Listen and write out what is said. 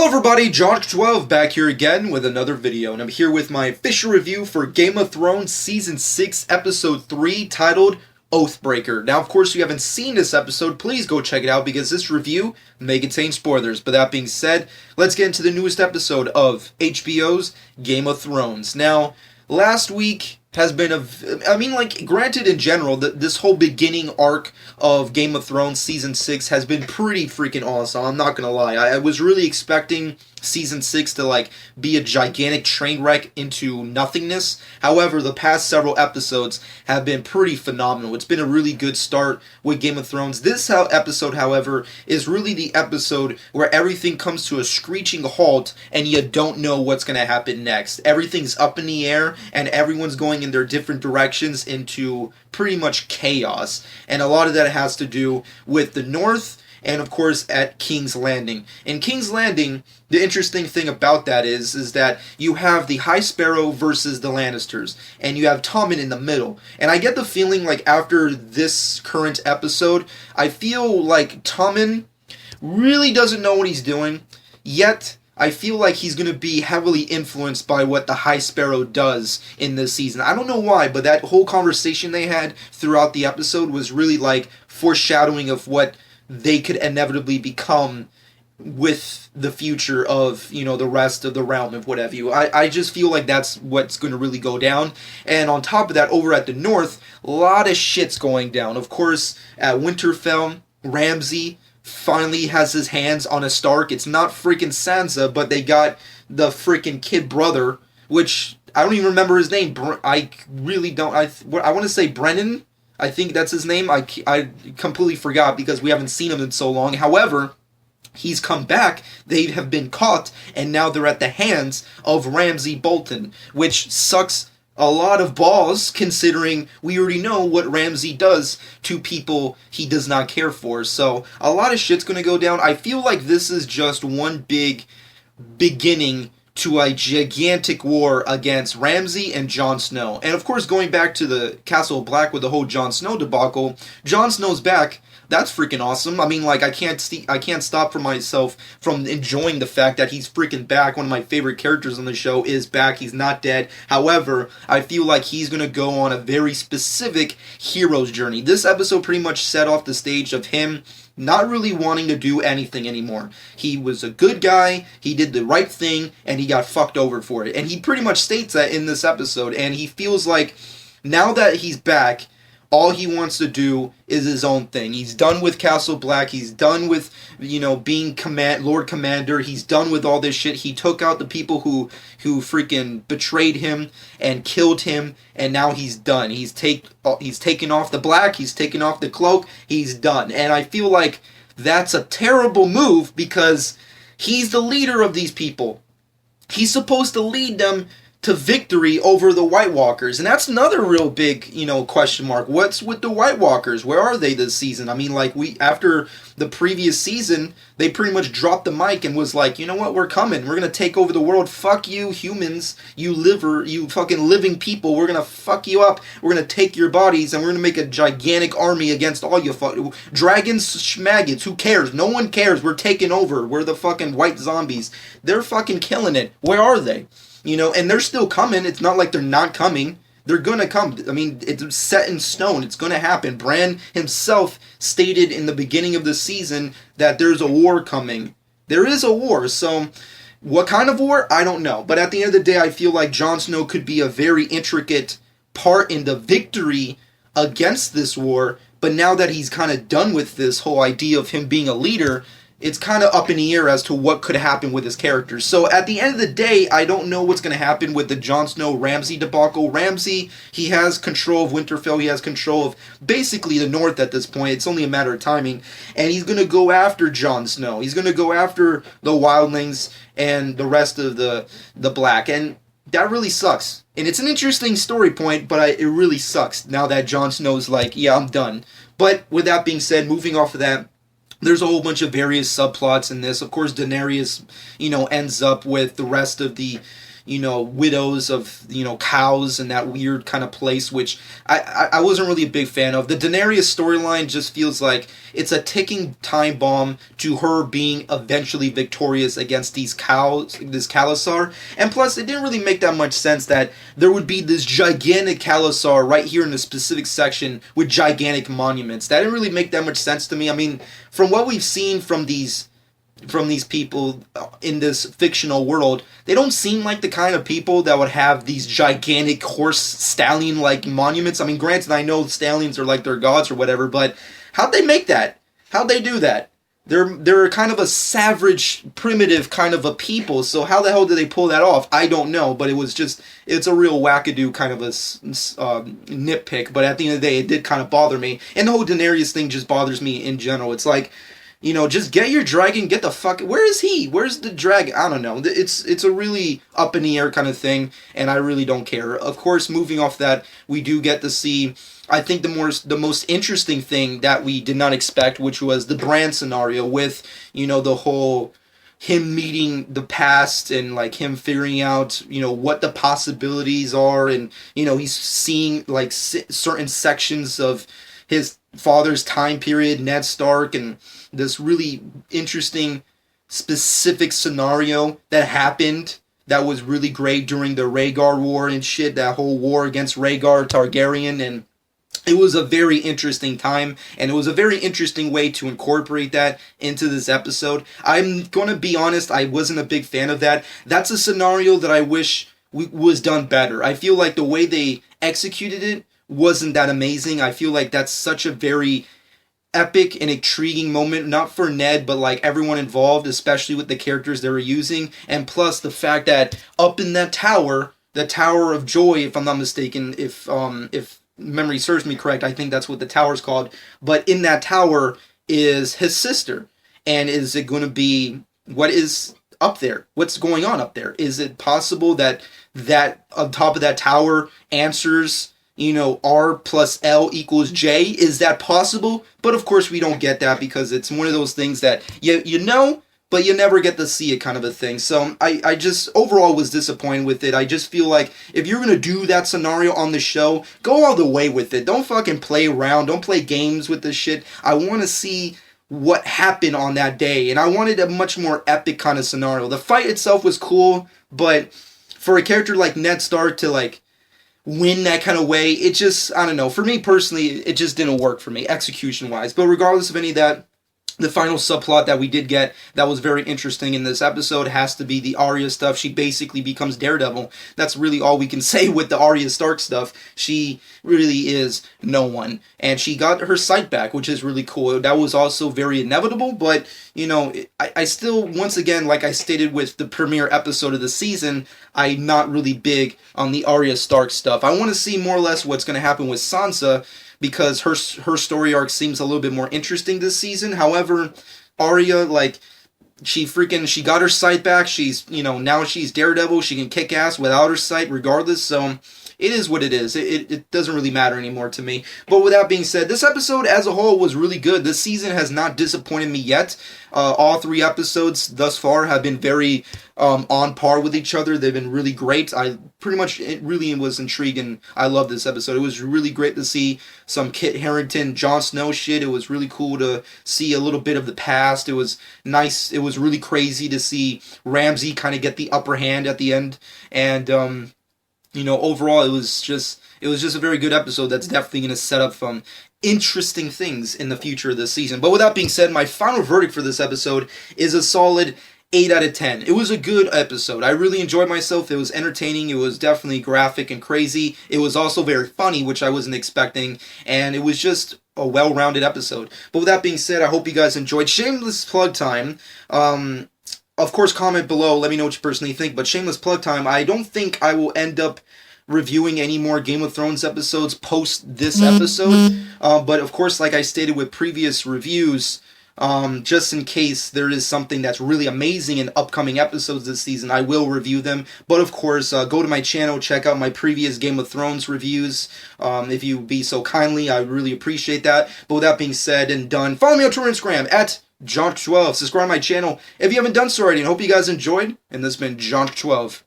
everybody, Josh12 back here again with another video, and I'm here with my official review for Game of Thrones Season 6, Episode 3, titled Oathbreaker. Now, of course, if you haven't seen this episode, please go check it out because this review may contain spoilers. But that being said, let's get into the newest episode of HBO's Game of Thrones. Now, last week has been granted in general, this whole beginning arc of Game of Thrones Season 6 has been pretty freaking awesome, I'm not gonna lie. I was really expecting Season 6 to, be a gigantic train wreck into nothingness. However, the past several episodes have been pretty phenomenal. It's been a really good start with Game of Thrones. This episode, however, is really the episode where everything comes to a screeching halt and you don't know what's going to happen next. Everything's up in the air and everyone's going in their different directions into pretty much chaos. And a lot of that has to do with the North and, of course, at King's Landing. In King's Landing, the interesting thing about that is that you have the High Sparrow versus the Lannisters, and you have Tommen in the middle. And I get the feeling after this current episode, I feel like Tommen really doesn't know what he's doing, yet I feel like he's going to be heavily influenced by what the High Sparrow does in this season. I don't know why, but that whole conversation they had throughout the episode was really foreshadowing of what they could inevitably become with the future of, the rest of the realm and whatever you. I just feel like that's what's going to really go down. And on top of that, over at the North, a lot of shit's going down. Of course, at Winterfell, Ramsay finally has his hands on a Stark. It's not freaking Sansa, but they got the freaking kid brother, which I don't even remember his name. I really don't. I want to say Brennan. I think that's his name. I completely forgot because we haven't seen him in so long. However, he's come back, they have been caught, and now they're at the hands of Ramsay Bolton, which sucks a lot of balls considering we already know what Ramsay does to people he does not care for. So a lot of shit's going to go down. I feel like this is just one big beginning to a gigantic war against Ramsay and Jon Snow. And of course, going back to the Castle Black with the whole Jon Snow debacle, Jon Snow's back. That's freaking awesome. I can't stop for myself from enjoying the fact that he's freaking back. One of my favorite characters on the show is back. He's not dead. However, I feel like he's going to go on a very specific hero's journey. This episode pretty much set off the stage of him not really wanting to do anything anymore. He was a good guy, he did the right thing, and he got fucked over for it. And he pretty much states that in this episode, and he feels like now that he's back, all he wants to do is his own thing. He's done with Castle Black. He's done with, being Lord Commander. He's done with all this shit. He took out the people who freaking betrayed him and killed him, and now he's done. He's taken off the black. He's taken off the cloak. He's done. And I feel like that's a terrible move because he's the leader of these people. He's supposed to lead them to victory over the White Walkers. And that's another real big, question mark. What's with the White Walkers? Where are they this season? After the previous season, they pretty much dropped the mic and was like, you know what, we're coming. We're going to take over the world. Fuck you, humans. You fucking living people. We're going to fuck you up. We're going to take your bodies and we're going to make a gigantic army against all you dragons, schmaggots. Who cares? No one cares. We're taking over. We're the fucking white zombies. They're fucking killing it. Where are they? And they're still coming. It's not like they're not coming. They're gonna come. It's set in stone. It's gonna happen. Bran himself stated in the beginning of the season that there's a war coming. There is a war. So, what kind of war? I don't know. But at the end of the day, I feel like Jon Snow could be a very intricate part in the victory against this war. But now that he's kind of done with this whole idea of him being a leader, it's kind of up in the air as to what could happen with his characters. So at the end of the day, I don't know what's going to happen with the Jon Snow-Ramsay debacle. Ramsay, he has control of Winterfell. He has control of basically the North at this point. It's only a matter of timing. And he's going to go after Jon Snow. He's going to go after the Wildlings and the rest of the Black. And that really sucks. And it's an interesting story point, but it really sucks now that Jon Snow's like, yeah, I'm done. But with that being said, moving off of that, there's a whole bunch of various subplots in this. Of course, Daenerys, ends up with the rest of the, widows of, cows and that weird kind of place, which I wasn't really a big fan of. The Daenerys storyline just feels like it's a ticking time bomb to her being eventually victorious against these cows, this Khalasar. And plus, it didn't really make that much sense that there would be this gigantic Khalasar right here in a specific section with gigantic monuments. That didn't really make that much sense to me. I mean, from what we've seen from these people in this fictional world, they don't seem like the kind of people that would have these gigantic horse stallion like monuments. I mean, granted, I know stallions are like their gods or whatever, but how'd they make that? How'd they do that? They're kind of a savage, primitive kind of a people, so how the hell did they pull that off? I don't know, but it's a real wackadoo kind of a nitpick, but at the end of the day, it did kind of bother me. And the whole Daenerys thing just bothers me in general. It's like, just get your dragon, get the fuck... Where is he? Where's the dragon? I don't know. It's a really up in the air kind of thing, and I really don't care. Of course, moving off that, we do get to see, I think, the most interesting thing that we did not expect, which was the Bran scenario with, the whole... him meeting the past and, like, him figuring out, what the possibilities are, and, he's seeing, like, certain sections of his father's time period, Ned Stark, and this really interesting specific scenario that happened that was really great during the Rhaegar War and shit, that whole war against Rhaegar Targaryen, and it was a very interesting time, and it was a very interesting way to incorporate that into this episode. I'm gonna be honest, I wasn't a big fan of that. That's a scenario that I wish was done better. I feel like the way they executed it wasn't that amazing. I feel like that's such a very epic and intriguing moment, not for Ned, but like everyone involved, especially with the characters they were using, and plus the fact that up in that tower, the Tower of Joy, if I'm not mistaken, if memory serves me correct, I think that's what the tower's called, but in that tower is his sister, and is it going to be, what is up there? What's going on up there? Is it possible that on top of that tower answers, R plus L equals J? Is that possible? But of course we don't get that because it's one of those things that but you never get to see it kind of a thing. So I just overall was disappointed with it. I just feel like if you're going to do that scenario on the show, go all the way with it. Don't fucking play around. Don't play games with this shit. I want to see what happened on that day. And I wanted a much more epic kind of scenario. The fight itself was cool, but for a character like Ned Stark to like win that kind of way, it just, I don't know, for me personally, it just didn't work for me, execution-wise. But regardless of any of that, the final subplot that we did get that was very interesting in this episode has to be the Arya stuff. She basically becomes Daredevil. That's really all we can say with the Arya Stark stuff. She really is no one. And she got her sight back, which is really cool. That was also very inevitable, but, I still, once again, like I stated with the premiere episode of the season, I'm not really big on the Arya Stark stuff. I want to see more or less what's going to happen with Sansa, because her story arc seems a little bit more interesting this season. However, Arya, like, she got her sight back. She's, now she's Daredevil. She can kick ass without her sight regardless. So it is what it is. It doesn't really matter anymore to me. But with that being said, this episode as a whole was really good. This season has not disappointed me yet. All 3 episodes thus far have been very on par with each other. They've been really great. It really was intriguing. I love this episode. It was really great to see some Kit Harington, Jon Snow shit. It was really cool to see a little bit of the past. It was nice. It was really crazy to see Ramsay kind of get the upper hand at the end. And overall, it was just a very good episode that's definitely going to set up some interesting things in the future of this season. But with that being said, my final verdict for this episode is a solid 8 out of 10. It was a good episode. I really enjoyed myself. It was entertaining. It was definitely graphic and crazy. It was also very funny, which I wasn't expecting. And it was just a well-rounded episode. But with that being said, I hope you guys enjoyed. Shameless plug time. Of course, comment below. Let me know what you personally think. But shameless plug time. I don't think I will end up reviewing any more Game of Thrones episodes post this episode. But of course, like I stated with previous reviews, just in case there is something that's really amazing in upcoming episodes this season, I will review them. But of course, go to my channel, check out my previous Game of Thrones reviews, if you be so kindly. I really appreciate that. But with that being said and done, follow me on Twitter and Instagram at Jonk12. Subscribe to my channel if you haven't done so already, and hope you guys enjoyed. And this has been Jonk12.